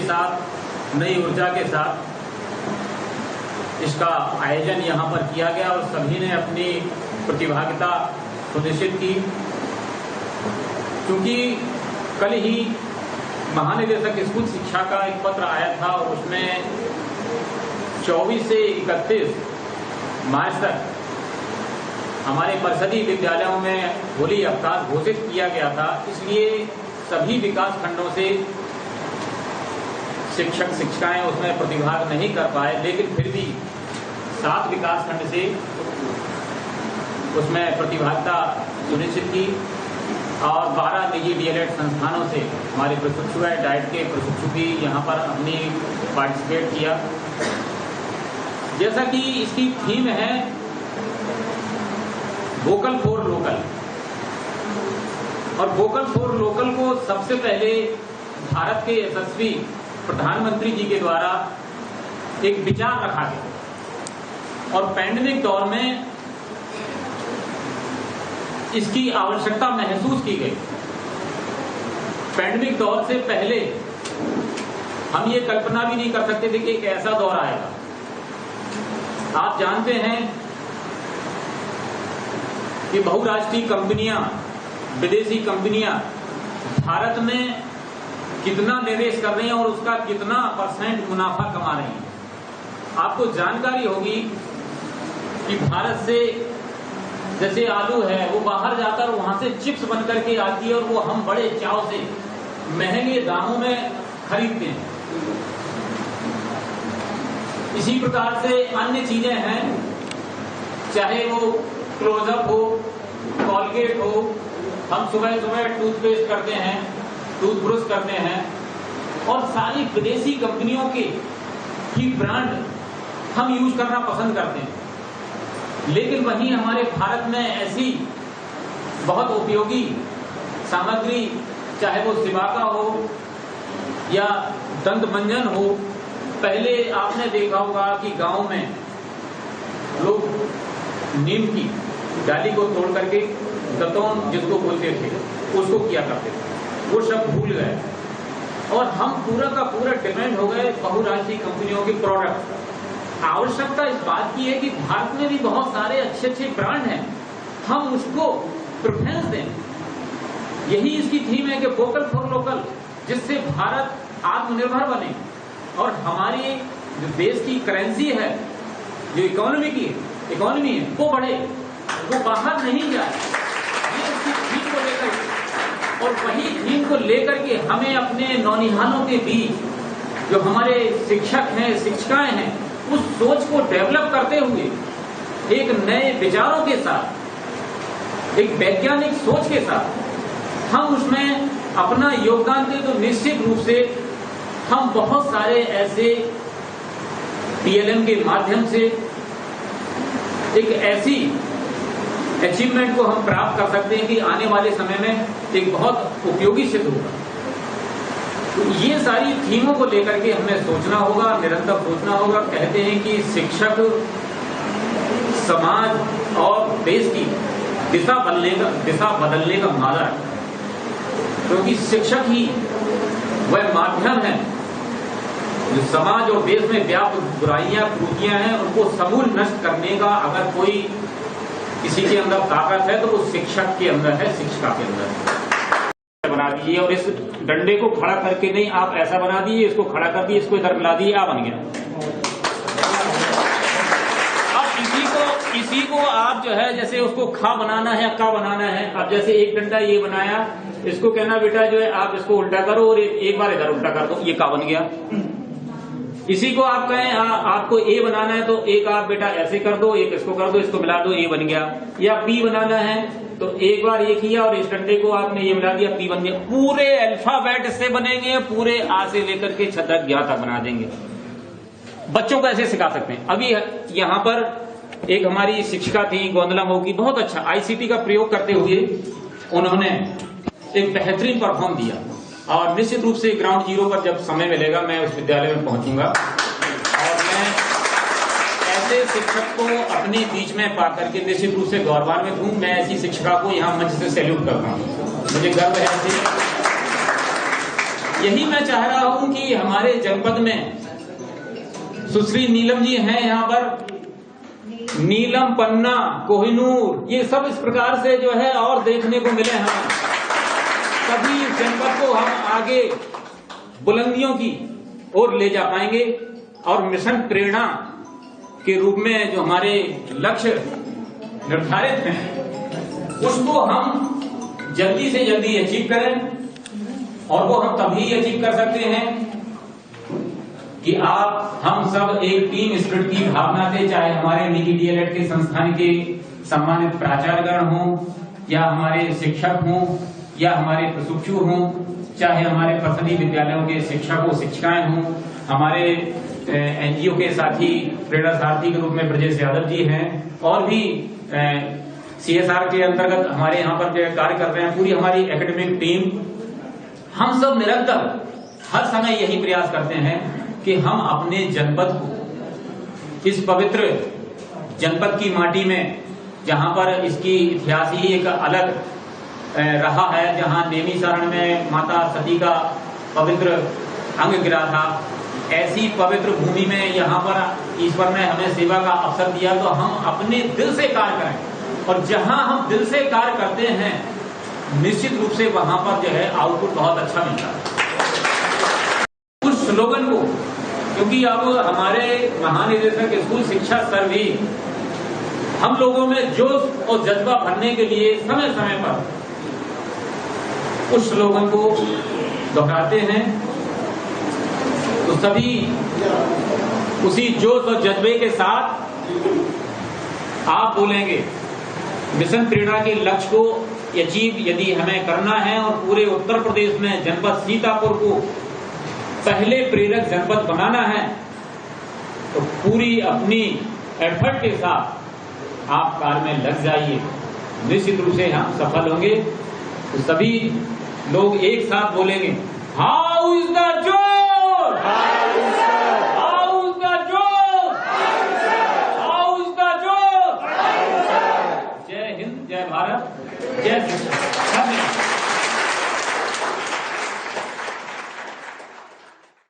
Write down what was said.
साथ, नई ऊर्जा के साथ इसका आयोजन यहाँ पर किया गया और सभी ने अपनी प्रतिभागिता सुनिश्चित की। क्योंकि कल ही महानिदेशक स्कूल शिक्षा का एक पत्र आया था और उसमें 24 से 31 मार्च तक हमारे परिषदीय विद्यालयों में होली अवकाश घोषित किया गया था। इसलिए सभी विकास खंडों से शिक्षक शिक्षिकाएं उसमें प्रतिभाग नहीं कर पाए, लेकिन फिर भी 7 विकास खंड से उसमें प्रतिभागिता सुनिश्चित की और 12 निजी डीएलएड संस्थानों से हमारे प्रशिक्षु है, डाइट के प्रशिक्षु भी यहाँ पर अपनी पार्टिसिपेट किया। जैसा कि इसकी थीम है वोकल फॉर लोकल, और वोकल फॉर लोकल को सबसे पहले भारत के यशस्वी प्रधानमंत्री जी के द्वारा एक विचार रखा गया और पैंडेमिक दौर में इसकी आवश्यकता महसूस की गई। पैंडेमिक दौर से पहले हम ये कल्पना भी नहीं कर सकते थे कि एक ऐसा दौर आएगा। आप जानते हैं कि बहुराष्ट्रीय कंपनियां, विदेशी कंपनियां भारत में कितना निवेश कर रही हैं और उसका कितना % मुनाफा कमा रही हैं। आपको जानकारी होगी कि भारत से जैसे आलू है वो बाहर जाकर वहां से चिप्स बन करके आती है और वो हम बड़े चाव से महंगे दामों में खरीदते हैं। इसी प्रकार से अन्य चीजें हैं, चाहे वो क्लोजअप हो, कॉलगेट हो, हम सुबह सुबह टूथपेस्ट करते हैं, टूथब्रश करते हैं, और सारी विदेशी कंपनियों के ही ब्रांड हम यूज करना पसंद करते हैं। लेकिन वहीं हमारे भारत में ऐसी बहुत उपयोगी सामग्री, चाहे वो सिबाका हो या दंत मंजन हो, पहले आपने देखा होगा कि गांव में लोग नीम की डाली को तोड़ करके दतौन जिसको बोलते थे उसको किया करते थे, वो सब भूल गए और हम पूरा का पूरा डिपेंड हो गए बहुराष्ट्रीय कंपनियों के प्रोडक्ट। आवश्यकता इस बात की है कि भारत में भी बहुत सारे अच्छे अच्छे ब्रांड हैं, हम उसको प्रेफरेंस दें। यही इसकी थीम है कि वोकल फॉर लोकल, जिससे भारत आत्मनिर्भर बने और हमारी जो देश की करेंसी है, जो इकोनॉमी है वो बढ़े, वो बाहर नहीं जाए। ये उसकी थीम को लेकर, और वही थीम को लेकर के हमें अपने नौनिहालों के बीच जो हमारे शिक्षक हैं, शिक्षिकाएं हैं, उस सोच को डेवलप करते हुए एक नए विचारों के साथ, एक वैज्ञानिक सोच के साथ हम उसमें अपना योगदान दें, तो निश्चित रूप से हम बहुत सारे ऐसे पीएलएम के माध्यम से एक ऐसी अचीवमेंट को हम प्राप्त कर सकते हैं कि आने वाले समय में एक बहुत उपयोगी सिद्ध होगा। तो ये सारी थीमों को लेकर के हमें सोचना होगा, निरंतर सोचना होगा। कहते हैं कि शिक्षक समाज और देश की दिशा बदलने का माला है, क्योंकि शिक्षक ही वह माध्यम है जो समाज और देश में व्याप्त बुराइयां, त्रुटियां हैं, उनको समूल नष्ट करने का अगर कोई किसी के अंदर ताकत है तो वो शिक्षक के अंदर है, शिक्षिका के अंदर है। बना दीजिए, और इस डंडे को खड़ा करके नहीं, आप ऐसा बना दीजिए, इसको खड़ा कर दिए, इसको इधर मिला दिए, आ बन गया। अब इसी को आप जो है, जैसे उसको खा बनाना है, का बनाना है। अब जैसे एक डंडा ये बनाया, इसको कहना बेटा जो है आप इसको उल्टा करो और एक बार इधर उल्टा कर दो, ये का बन गया। इसी को आप कहें आपको ए बनाना है, तो एक आप बेटा ऐसे कर दो, एक इसको कर दो, इसको मिला दो, ए बन गया। या पी बनाना है तो एक बार ये किया और इस डंडे को आपने ये मिला दिया, पी बन गया। पूरे अल्फाबेट से बनेंगे, पूरे आ से लेकर के छ तक ज्ञ तक बना देंगे। बच्चों को ऐसे सिखा सकते हैं। अभी यहाँ पर एक हमारी शिक्षिका थी गोंदला मऊ की, बहुत अच्छा आईसीटी का प्रयोग करते हुए उन्होंने एक बेहतरीन परफॉर्म दिया। और निश्चित रूप से ग्राउंड जीरो पर जब समय मिलेगा मैं उस विद्यालय में पहुंचूंगा और मैं ऐसे शिक्षक को अपने बीच में पाकर के निश्चित रूप से गौरवान्वित हूं। मैं ऐसी शिक्षिका को यहाँ मंच से सैल्यूट करता हूं, मुझे गर्व है ऐसे यही मैं चाह रहा हूं कि हमारे जनपद में सुश्री नीलम जी हैं यहाँ पर, नीलम, पन्ना, कोहिनूर, ये सब इस प्रकार से जो है और देखने को मिले हमें, तभी इस जनपद को हम आगे बुलंदियों की ओर ले जा पाएंगे और मिशन प्रेरणा के रूप में जो हमारे लक्ष्य निर्धारित हैं उसको हम जल्दी से जल्दी अचीव करें। और वो हम तभी अचीव कर सकते हैं कि आप हम सब एक टीम स्पिरिट की भावना से, चाहे हमारे निजी डीएलएड के संस्थान के सम्मानित प्राचार्यगण हों या हमारे शिक्षक हों या हमारे प्रशिक्षु हों, चाहे हमारे पर्सनली विद्यालयों के शिक्षक हो, शिक्षिकाएं हों, हमारे एनजीओ के साथी प्रेरणा सारथी के रूप में ब्रजेश यादव जी हैं, और भी सीएसआर के अंतर्गत हमारे यहाँ पर जो कार्य कर रहे हैं, पूरी हमारी एकेडमिक टीम, हम सब निरंतर हर समय यही प्रयास करते हैं कि हम अपने जनपद को, इस पवित्र जनपद की माटी में, जहां पर इसकी इतिहास ही एक अलग रहा है, जहां नेमी शरण में माता सती का पवित्र अंग गिरा था, ऐसी पवित्र भूमि में यहाँ पर ईश्वर ने हमें सेवा का अवसर दिया, तो हम अपने दिल से कार्य करें। और जहां हम दिल से कार्य करते हैं, निश्चित रूप से वहां पर जो है आउटपुट बहुत अच्छा मिलता है। उस स्लोगन को, क्योंकि अब हमारे महानिदेशक स्कूल शिक्षा स्तर भी हम लोगों में जोश और जज्बा भरने के लिए समय समय पर उस स्लोगन को दोहराते हैं, तो सभी उसी जोश और जज्बे के साथ आप बोलेंगे मिशन प्रेरणा के लक्ष्य को अचीव यदि हमें करना है और पूरे उत्तर प्रदेश में जनपद सीतापुर को पहले प्रेरक जनपद बनाना है, तो पूरी अपनी एफर्ट के साथ आप कार्य में लग जाइए। निश्चित रूप से हम सफल होंगे। तो सभी लोग एक साथ बोलेंगे, हाउ इज द जोश, हाउ इज द जोश, हाउ इज द जोश। जय हिंद, जय भारत, जय